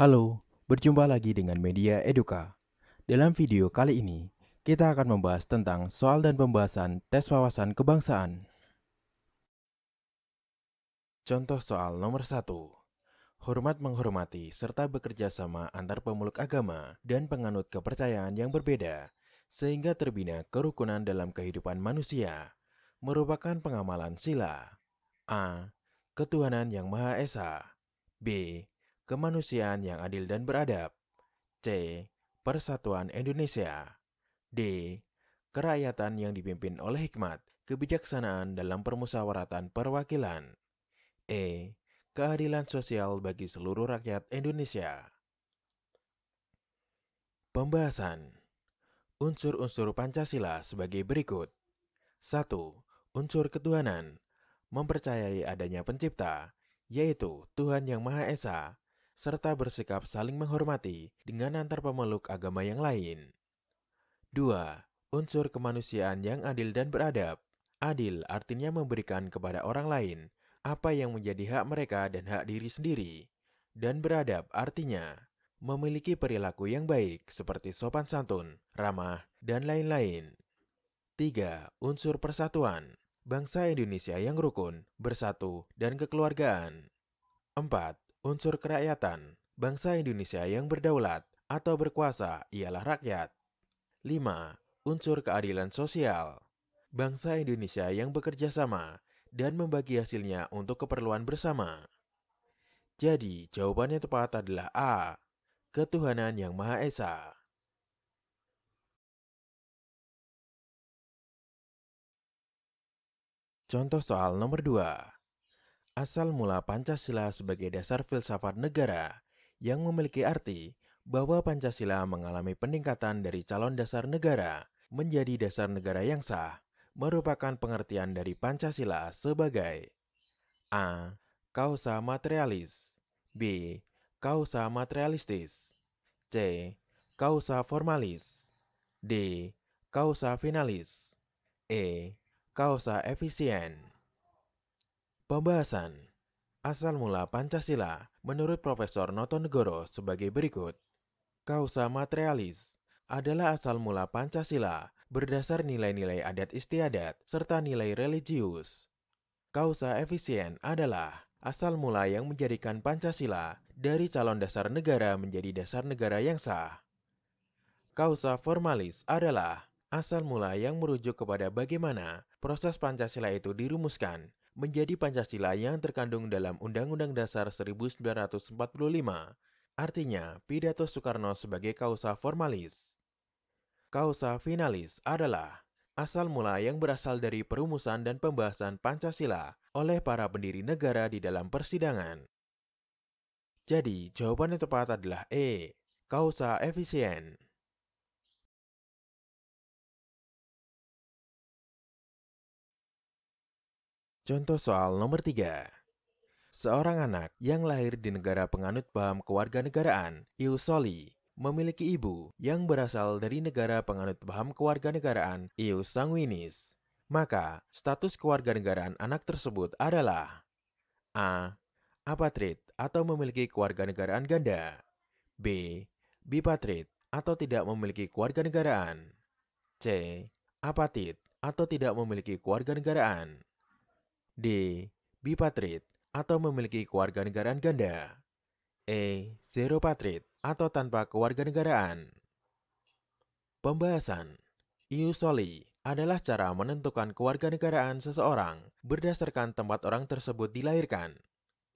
Halo, berjumpa lagi dengan Media Eduka. Dalam video kali ini, kita akan membahas tentang soal dan pembahasan tes wawasan kebangsaan. Contoh soal nomor 1. Hormat menghormati serta bekerja sama antar pemeluk agama dan penganut kepercayaan yang berbeda, sehingga terbina kerukunan dalam kehidupan manusia, merupakan pengamalan sila. A. Ketuhanan yang Maha Esa. B. Kemanusiaan yang adil dan beradab. C. Persatuan Indonesia. D. Kerakyatan yang dipimpin oleh hikmat, kebijaksanaan dalam permusyawaratan perwakilan. E. Keadilan sosial bagi seluruh rakyat Indonesia. Pembahasan. Unsur-unsur Pancasila sebagai berikut. 1. Unsur ketuhanan. Mempercayai adanya pencipta, yaitu Tuhan Yang Maha Esa, serta bersikap saling menghormati dengan antar pemeluk agama yang lain. 2. Unsur kemanusiaan yang adil dan beradab. Adil artinya memberikan kepada orang lain apa yang menjadi hak mereka dan hak diri sendiri. Dan beradab artinya memiliki perilaku yang baik seperti sopan santun, ramah, dan lain-lain. 3. Unsur persatuan. Bangsa Indonesia yang rukun, bersatu, dan kekeluargaan. 4. Unsur kerakyatan. Bangsa Indonesia yang berdaulat atau berkuasa ialah rakyat. 5. Unsur keadilan sosial. Bangsa Indonesia yang bekerja sama dan membagi hasilnya untuk keperluan bersama. Jadi, jawaban yang tepat adalah A. Ketuhanan yang Maha Esa. Contoh soal nomor 2. Asal mula Pancasila sebagai dasar filsafat negara yang memiliki arti bahwa Pancasila mengalami peningkatan dari calon dasar negara menjadi dasar negara yang sah, merupakan pengertian dari Pancasila sebagai A. Kausa materialis. B. Kausa materialistis. C. Kausa formalis. D. Kausa finalis. E. Kausa efisien. Pembahasan. Asal mula Pancasila menurut Profesor Notonegoro sebagai berikut. Kausa materialis adalah asal mula Pancasila berdasar nilai-nilai adat istiadat serta nilai religius. Kausa efisien adalah asal mula yang menjadikan Pancasila dari calon dasar negara menjadi dasar negara yang sah. Kausa formalis adalah asal mula yang merujuk kepada bagaimana proses Pancasila itu dirumuskan menjadi Pancasila yang terkandung dalam Undang-Undang Dasar 1945, artinya pidato Soekarno sebagai kausa formalis. Kausa finalis adalah asal mula yang berasal dari perumusan dan pembahasan Pancasila oleh para pendiri negara di dalam persidangan. Jadi, jawaban yang tepat adalah E. Kausa efisien. Contoh soal nomor 3. Seorang anak yang lahir di negara penganut paham kewarganegaraan, ius soli, memiliki ibu yang berasal dari negara penganut paham kewarganegaraan, ius sanguinis. Maka, status kewarganegaraan anak tersebut adalah A. Apatrid atau memiliki kewarganegaraan ganda. B. Bipatrid atau tidak memiliki kewarganegaraan. C. Apatid atau tidak memiliki kewarganegaraan. D. Bipatrid atau memiliki kewarganegaraan ganda. E. Zeropatrid atau tanpa kewarganegaraan. Pembahasan. Ius soli adalah cara menentukan kewarganegaraan seseorang berdasarkan tempat orang tersebut dilahirkan.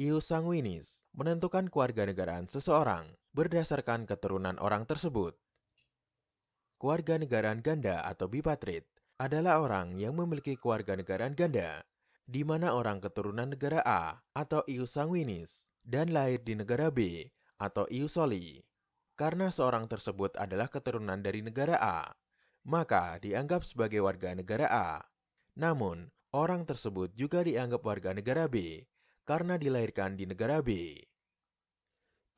Ius sanguinis menentukan kewarganegaraan seseorang berdasarkan keturunan orang tersebut. Kewarganegaraan ganda atau bipatrid adalah orang yang memiliki kewarganegaraan ganda, di mana orang keturunan negara A atau ius sanguinis dan lahir di negara B atau ius soli. Karena seorang tersebut adalah keturunan dari negara A, maka dianggap sebagai warga negara A. Namun, orang tersebut juga dianggap warga negara B karena dilahirkan di negara B.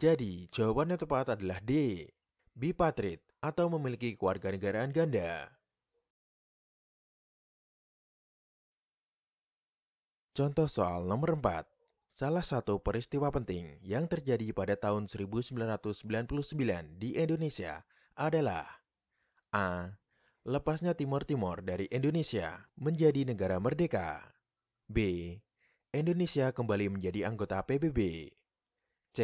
Jadi, jawaban yang tepat adalah D. Bipatrid atau memiliki kewarganegaraan ganda. Contoh soal nomor 4. Salah satu peristiwa penting yang terjadi pada tahun 1999 di Indonesia adalah A. Lepasnya Timor Timur dari Indonesia menjadi negara merdeka. B. Indonesia kembali menjadi anggota PBB. C.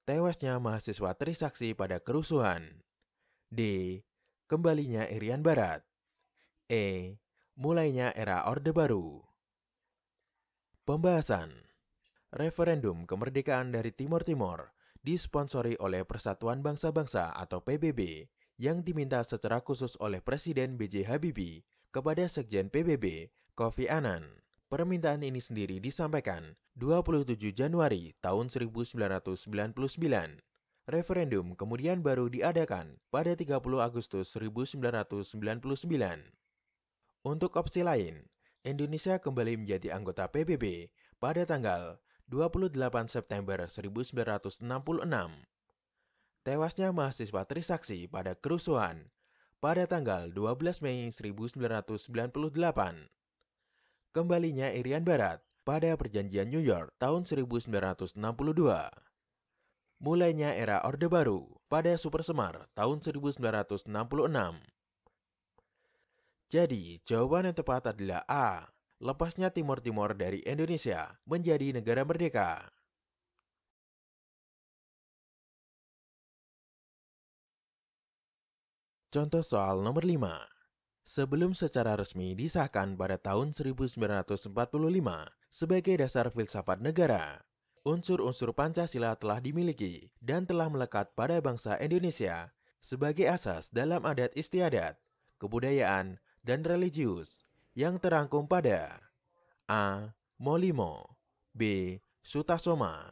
Tewasnya mahasiswa Trisakti pada kerusuhan. D. Kembalinya Irian Barat. E. Mulainya era Orde Baru. Pembahasan. Referendum kemerdekaan dari Timor Timur disponsori oleh Persatuan Bangsa-Bangsa atau PBB yang diminta secara khusus oleh Presiden B.J. Habibie kepada Sekjen PBB, Kofi Annan. Permintaan ini sendiri disampaikan 27 Januari tahun 1999. Referendum kemudian baru diadakan pada 30 Agustus 1999. Untuk opsi lain, Indonesia kembali menjadi anggota PBB pada tanggal 28 September 1966. Tewasnya mahasiswa Trisakti pada kerusuhan pada tanggal 12 Mei 1998. Kembalinya Irian Barat pada Perjanjian New York tahun 1962. Mulainya era Orde Baru pada Super Semar tahun 1966. Jadi, jawaban yang tepat adalah A. Lepasnya Timor Timur dari Indonesia menjadi negara merdeka. Contoh soal nomor 5. Sebelum secara resmi disahkan pada tahun 1945 sebagai dasar filsafat negara, unsur-unsur Pancasila telah dimiliki dan telah melekat pada bangsa Indonesia sebagai asas dalam adat istiadat, kebudayaan, dan religius yang terangkum pada A. Molimo, B. Sutasoma,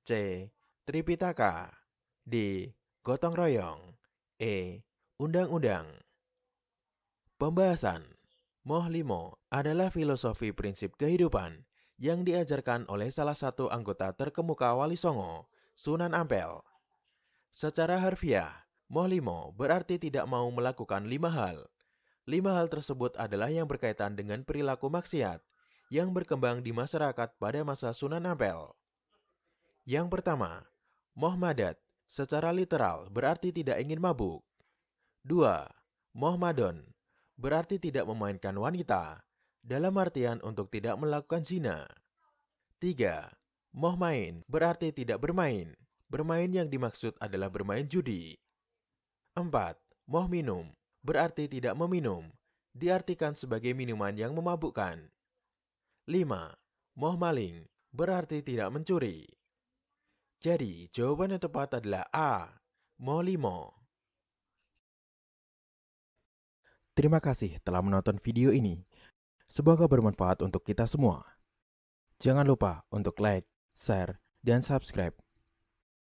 C. Tripitaka, D. Gotong royong, E. Undang-undang. Pembahasan. Molimo adalah filosofi prinsip kehidupan yang diajarkan oleh salah satu anggota terkemuka Wali Songo, Sunan Ampel. Secara harfiah, Molimo berarti tidak mau melakukan 5 hal. 5 hal tersebut adalah yang berkaitan dengan perilaku maksiat yang berkembang di masyarakat pada masa Sunan Ampel. Yang pertama, Mohmadat secara literal berarti tidak ingin mabuk. 2. Mohmadon berarti tidak memainkan wanita, dalam artian untuk tidak melakukan zina. 3. Mohmain berarti tidak bermain. Bermain yang dimaksud adalah bermain judi. 4. Mohminum berarti tidak meminum, diartikan sebagai minuman yang memabukkan. 5. Mohmaling berarti tidak mencuri. Jadi, jawaban yang tepat adalah A. Molimo. Terima kasih telah menonton video ini. Semoga bermanfaat untuk kita semua. Jangan lupa untuk like, share, dan subscribe